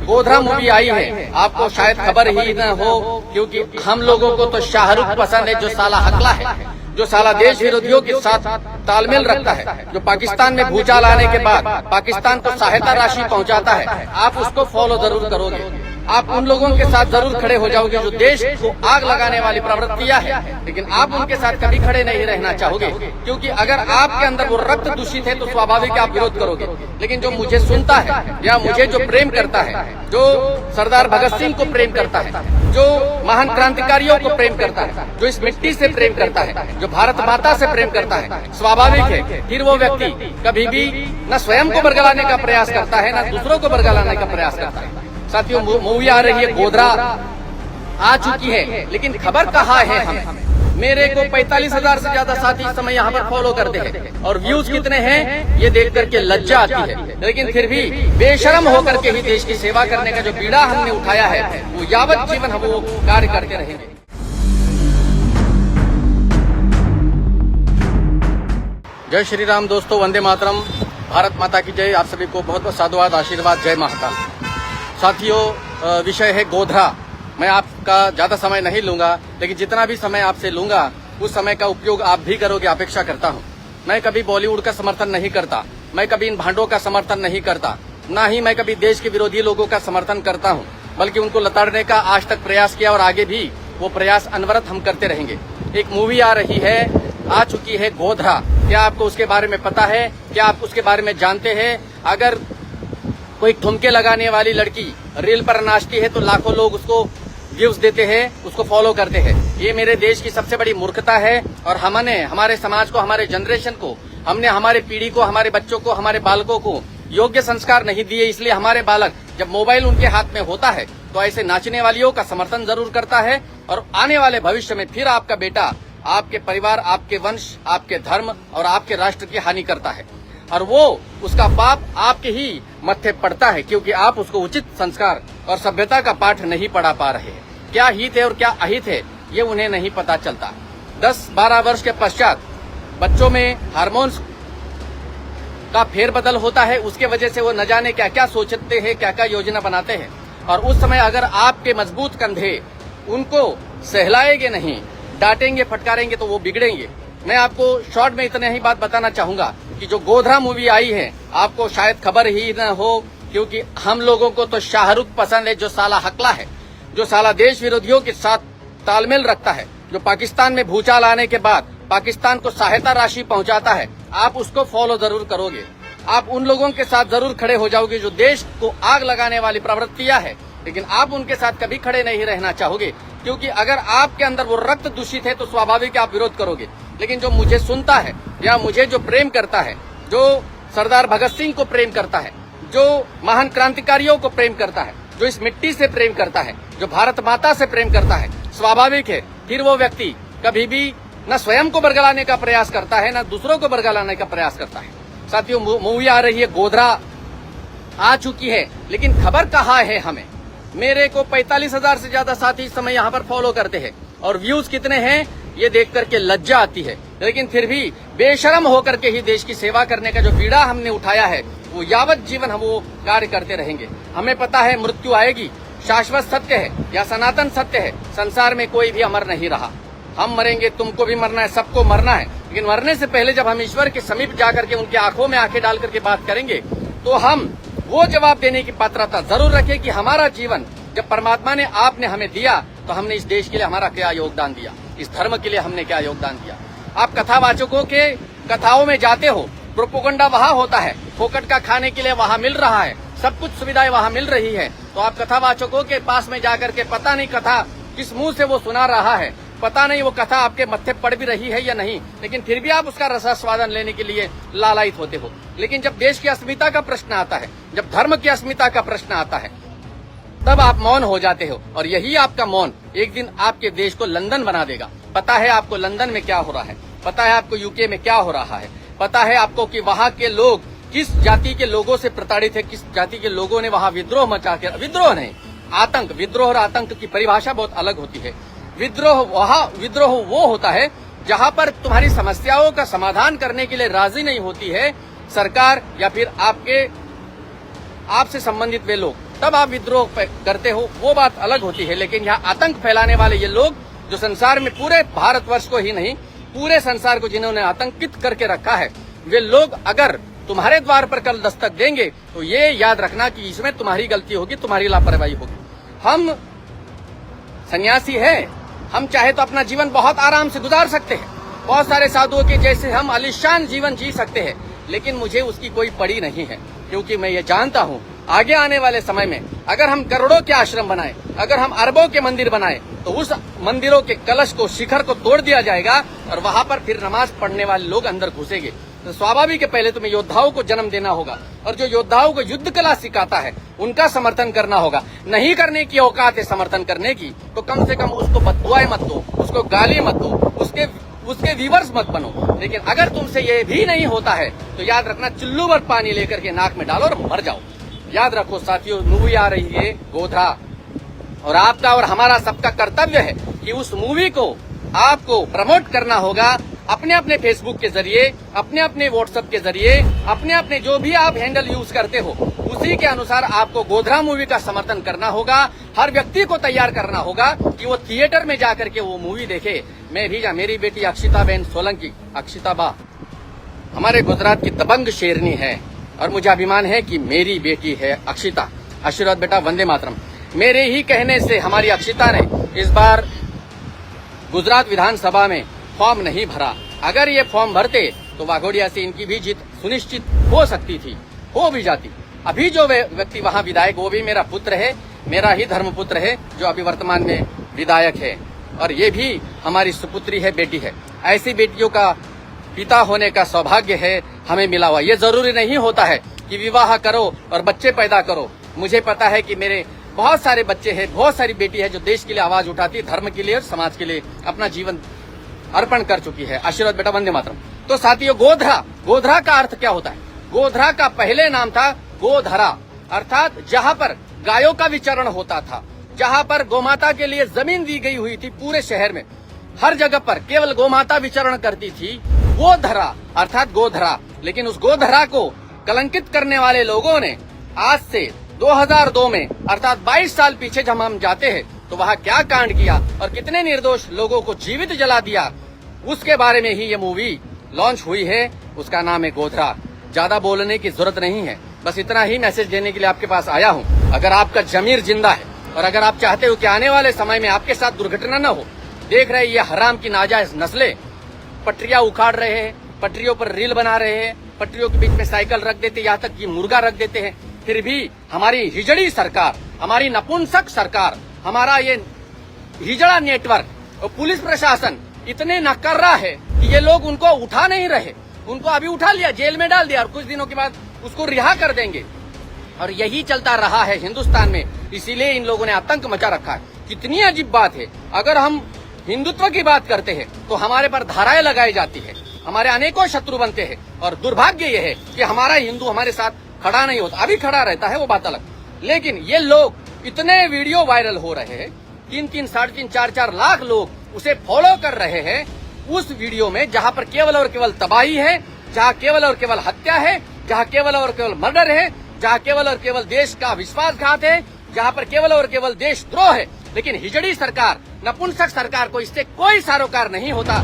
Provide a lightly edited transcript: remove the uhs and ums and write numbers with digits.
Godhra movie आई है, आपको शायद खबर ही न हो, क्योंकि हम लोगों को तो शाहरुख पसंद है, जो साला हकला है, जो साला देश विरोधियों के साथ तालमेल रखता है, जो पाकिस्तान में भूचाल आने के बाद पाकिस्तान को सहायता राशि पहुंचाता है। आप उसको फॉलो जरूर करोगे, आप उन लोगों के साथ जरूर खड़े हो जाओगे जो देश को आग लगाने वाली प्रवृत्तियां है, लेकिन आप उनके साथ कभी खड़े नहीं रहना चाहोगे, क्योंकि अगर आपके अंदर वो रक्त दूषित है तो स्वाभाविक आप विरोध करोगे। लेकिन जो मुझे सुनता है या मुझे जो प्रेम करता है, जो सरदार भगत सिंह को प्रेम करता है, जो महान क्रांतिकारियों को प्रेम करता है, जो इस मिट्टी से प्रेम करता है, जो भारत माता से प्रेम करता है, स्वाभाविक है फिर वो व्यक्ति कभी भी न स्वयं को बरगलाने का प्रयास करता है, न दूसरों को बरगलाने का प्रयास करता है। साथियों, मूवी आ रही है, गोधरा आ चुकी है, लेकिन खबर कहाँ है हमें? मेरे को 45,000 से ज्यादा साथी इस समय यहाँ पर फॉलो करते हैं और व्यूज कितने हैं ये देख करके लज्जा आती है। लेकिन फिर भी बेशरम होकर के ही देश की सेवा करने का जो बीड़ा हमने उठाया है, वो यावत जीवन हम वो कार्य करते रहेंगे। जय श्री राम दोस्तों, वंदे मातरम, भारत माता की जय। आप सभी को बहुत बहुत साधुवाद, आशीर्वाद, जय महाकाल। साथियों, विषय है गोधरा। मैं आपका ज्यादा समय नहीं लूंगा, लेकिन जितना भी समय आपसे लूंगा उस समय का उपयोग आप भी करोगे, अपेक्षा करता हूं। मैं कभी बॉलीवुड का समर्थन नहीं करता, मैं कभी इन भांडों का समर्थन नहीं करता, ना ही मैं कभी देश के विरोधी लोगों का समर्थन करता हूं, बल्कि उनको लताड़ने का आज तक प्रयास किया और आगे भी वो प्रयास अनवरत हम करते रहेंगे। एक मूवी आ रही है, आ चुकी है, गोधरा। क्या आपको उसके बारे में पता है? क्या आप उसके बारे में जानते हैं? अगर कोई ठुमके लगाने वाली लड़की रील पर नाचती है तो लाखों लोग उसको व्यूज देते हैं, उसको फॉलो करते हैं। ये मेरे देश की सबसे बड़ी मूर्खता है और हमने हमारे समाज को, हमारे जनरेशन को, हमने हमारे पीढ़ी को, हमारे बच्चों को, हमारे बालकों को योग्य संस्कार नहीं दिए। इसलिए हमारे बालक जब मोबाइल उनके हाथ में होता है तो ऐसे नाचने वालियों का समर्थन जरूर करता है और आने वाले भविष्य में फिर आपका बेटा, आपके परिवार, आपके वंश, आपके धर्म और आपके राष्ट्र की हानि करता है और वो उसका पाप आपके ही मत्थे पड़ता है, क्योंकि आप उसको उचित संस्कार और सभ्यता का पाठ नहीं पढ़ा पा रहे हैं। क्या हित है और क्या अहित है ये उन्हें नहीं पता चलता। 10-12 वर्ष के पश्चात बच्चों में हार्मोन्स का फेरबदल होता है, उसके वजह से वो न जाने क्या क्या सोचते हैं, क्या क्या योजना बनाते हैं और उस समय अगर आपके मजबूत कंधे उनको सहलाएंगे नहीं, डांटेंगे, फटकारेंगे तो वो बिगड़ेंगे। मैं आपको शॉर्ट में इतने ही बात बताना चाहूंगा कि जो गोधरा मूवी आई है, आपको शायद खबर ही न हो, क्योंकि हम लोगों को तो शाहरुख पसंद है, जो साला हकला है, जो साला देश विरोधियों के साथ तालमेल रखता है, जो पाकिस्तान में भूचाल आने के बाद पाकिस्तान को सहायता राशि पहुंचाता है। आप उसको फॉलो जरूर करोगे, आप उन लोगों के साथ जरूर खड़े हो जाओगे जो देश को आग लगाने वाली प्रवृत्तियां है, लेकिन आप उनके साथ कभी खड़े नहीं रहना चाहोगे, क्योंकि अगर आपके अंदर वो रक्त दूषित है तो स्वाभाविक आप विरोध करोगे। लेकिन जो मुझे सुनता है या मुझे जो प्रेम करता है, जो सरदार भगत सिंह को प्रेम करता है, जो महान क्रांतिकारियों को प्रेम करता है, जो इस मिट्टी से प्रेम करता है, जो भारत माता से प्रेम करता है, स्वाभाविक है फिर वो व्यक्ति कभी भी न स्वयं को बरगलाने का प्रयास करता है, न दूसरों को बरगलाने का प्रयास करता है। साथियों, मूवी आ रही है, गोधरा आ चुकी है, लेकिन खबर कहाँ है हमें? मेरे को 45,000 से ज्यादा साथी इस समय यहाँ पर फॉलो करते हैं और व्यूज कितने हैं ये देख करके लज्जा आती है। लेकिन फिर भी बेशरम होकर के ही देश की सेवा करने का जो बीड़ा हमने उठाया है, वो यावत जीवन हम वो कार्य करते रहेंगे। हमें पता है मृत्यु आएगी, शाश्वत सत्य है या सनातन सत्य है, संसार में कोई भी अमर नहीं रहा। हम मरेंगे, तुमको भी मरना है, सबको मरना है, लेकिन मरने से पहले जब हम ईश्वर के समीप जाकर के उनकी आंखों में आंखें डाल करके बात करेंगे तो हम वो जवाब देने की पात्रता जरूर रखें कि हमारा जीवन जब परमात्मा ने, आपने हमें दिया तो हमने इस देश के लिए हमारा क्या योगदान दिया, इस धर्म के लिए हमने क्या योगदान दिया। आप कथावाचकों के कथाओं में जाते हो, प्रोपोगंडा वहाँ होता है, फोकट का खाने के लिए वहाँ मिल रहा है, सब कुछ सुविधाएं वहाँ मिल रही है, तो आप कथावाचकों के पास में जाकर के पता नहीं कथा किस मुंह से वो सुना रहा है, पता नहीं वो कथा आपके मत्थे पड़ भी रही है या नहीं, लेकिन फिर भी आप उसका रसास्वादन लेने के लिए लालायित होते हो। लेकिन जब देश की अस्मिता का प्रश्न आता है, जब धर्म की अस्मिता का प्रश्न आता है, तब आप मौन हो जाते हो और यही आपका मौन एक दिन आपके देश को लंदन बना देगा। पता है आपको लंदन में क्या हो रहा है, पता है आपको यूके में क्या हो रहा है, पता है आपको कि वहाँ के लोग किस जाति के लोगों से प्रताड़ित है, किस जाति के लोगों ने वहाँ विद्रोह मचा के, विद्रोह नहीं, आतंक, विद्रोह और आतंक की परिभाषा बहुत अलग होती है। विद्रोह वो होता है जहाँ पर तुम्हारी समस्याओं का समाधान करने के लिए राजी नहीं होती है सरकार या फिर आपसे संबंधित वे लोग, तब आप विद्रोह करते हो, वो बात अलग होती है। लेकिन यहाँ आतंक फैलाने वाले ये लोग जो संसार में पूरे भारतवर्ष को ही नहीं पूरे संसार को जिन्होंने आतंकित करके रखा है, वे लोग अगर तुम्हारे द्वार पर कल दस्तक देंगे तो ये याद रखना कि इसमें तुम्हारी गलती होगी, तुम्हारी लापरवाही होगी। हम सन्यासी हैं, हम चाहे तो अपना जीवन बहुत आराम से गुजार सकते हैं, बहुत सारे साधुओं के जैसे हम आलिशान जीवन जी सकते हैं, लेकिन मुझे उसकी कोई पड़ी नहीं है, क्योंकि मैं ये जानता हूँ आगे आने वाले समय में अगर हम करोड़ों के आश्रम बनाए, अगर हम अरबों के मंदिर बनाए, तो उस मंदिरों के कलश को, शिखर को तोड़ दिया जाएगा और वहां पर फिर नमाज पढ़ने वाले लोग अंदर घुसेंगे। तो स्वाभाविक है पहले तुम्हें योद्धाओं को जन्म देना होगा, और जो योद्धाओं को युद्ध कला सिखाता है उनका समर्थन करना होगा। नहीं करने की औकात है समर्थन करने की, तो कम से कम उसको बददुआएं मत दो, उसको गाली मत दो, उसके व्यूवर्स मत बनो। लेकिन अगर तुमसे ये भी नहीं होता है तो याद रखना, चुल्लू भर पानी लेकर के नाक में डालो और मर जाओ। याद रखो साथियों, मूवी आ रही है गोधरा, और आपका और हमारा सबका कर्तव्य है कि उस मूवी को आपको प्रमोट करना होगा अपने अपने फेसबुक के जरिए, अपने अपने व्हाट्सएप के जरिए, अपने अपने जो भी आप हैंडल यूज करते हो उसी के अनुसार आपको गोधरा मूवी का समर्थन करना होगा। हर व्यक्ति को तैयार करना होगा कि वो थिएटर में जाकर के वो मूवी देखे। मैं भी मेरी बेटी अक्षिता बहन सोलंकी, अक्षिता बा हमारे गुजरात की दबंग शेरनी है, और मुझे अभिमान है कि मेरी बेटी है अक्षिता। आशीर्वाद बेटा, वंदे मातरम। मेरे ही कहने से हमारी अक्षिता ने इस बार गुजरात विधानसभा में फॉर्म नहीं भरा। अगर ये फॉर्म भरते तो वाघोडिया से इनकी भी जीत सुनिश्चित हो सकती थी, हो भी जाती। अभी जो व्यक्ति वहां विधायक, वो भी मेरा पुत्र है, मेरा ही धर्मपुत्र है, जो अभी वर्तमान में विधायक है, और ये भी हमारी सुपुत्री है, बेटी है। ऐसी बेटियों का पिता होने का सौभाग्य है हमें मिला हुआ। ये जरूरी नहीं होता है कि विवाह करो और बच्चे पैदा करो। मुझे पता है कि मेरे बहुत सारे बच्चे हैं, बहुत सारी बेटी है जो देश के लिए आवाज उठाती है, धर्म के लिए और समाज के लिए अपना जीवन अर्पण कर चुकी है। आशीर्वाद बेटा, वंदे मातरम। तो साथियों, गोधरा का अर्थ क्या होता है? गोधरा का पहले नाम था गोधरा, अर्थात जहां पर गायों का विचरण होता था, जहां पर गोमाता के लिए जमीन दी गई हुई थी। पूरे शहर में हर जगह पर केवल गोमाता विचरण करती थी, वो धरा अर्थात गोधरा। लेकिन उस गोधरा को कलंकित करने वाले लोगों ने आज से 2002 में अर्थात 22 साल पीछे जब हम जाते हैं तो वहाँ क्या कांड किया और कितने निर्दोष लोगों को जीवित जला दिया, उसके बारे में ही ये मूवी लॉन्च हुई है। उसका नाम है गोधरा। ज्यादा बोलने की जरूरत नहीं है, बस इतना ही मैसेज देने के लिए आपके पास आया हूँ। अगर आपका जमीर जिंदा है और अगर आप चाहते हो कि आने वाले समय में आपके साथ दुर्घटना न हो, देख रहे ये हराम की नाजायज नस्लें पटरियां उखाड़ रहे हैं, पटरियों पर रील बना रहे हैं, पटरियों के बीच में साइकिल रख देते, यहाँ तक कि मुर्गा रख देते हैं। फिर भी हमारी हिजड़ी सरकार, हमारी नपुंसक सरकार, हमारा ये हिजड़ा नेटवर्क और पुलिस प्रशासन इतने नकर्रा है कि ये लोग उनको उठा नहीं रहे। उनको अभी उठा लिया, जेल में डाल दिया और कुछ दिनों के बाद उसको रिहा कर देंगे। और यही चलता रहा है हिंदुस्तान में, इसीलिए इन लोगों ने आतंक मचा रखा है। कितनी अजीब बात है, अगर हम हिंदुत्व की बात करते हैं तो हमारे पर धाराएं लगाई जाती है, हमारे अनेकों शत्रु बनते हैं। और दुर्भाग्य यह है कि हमारा हिंदू हमारे साथ खड़ा नहीं होता, अभी खड़ा रहता है वो बात अलग, लेकिन ये लोग इतने वीडियो वायरल हो रहे हैं, 3-3, 3.5, 4-4 लाख लोग उसे फॉलो कर रहे हैं उस वीडियो में, जहां पर केवल और केवल तबाही है, जहां केवल और केवल हत्या है, जहां केवल और केवल मर्डर है, जहां केवल और केवल देश का विश्वासघात है, जहां पर केवल और केवल देशद्रोह है। लेकिन हिजड़ी सरकार, नपुंसक सरकार को इससे कोई सरोकार नहीं होता।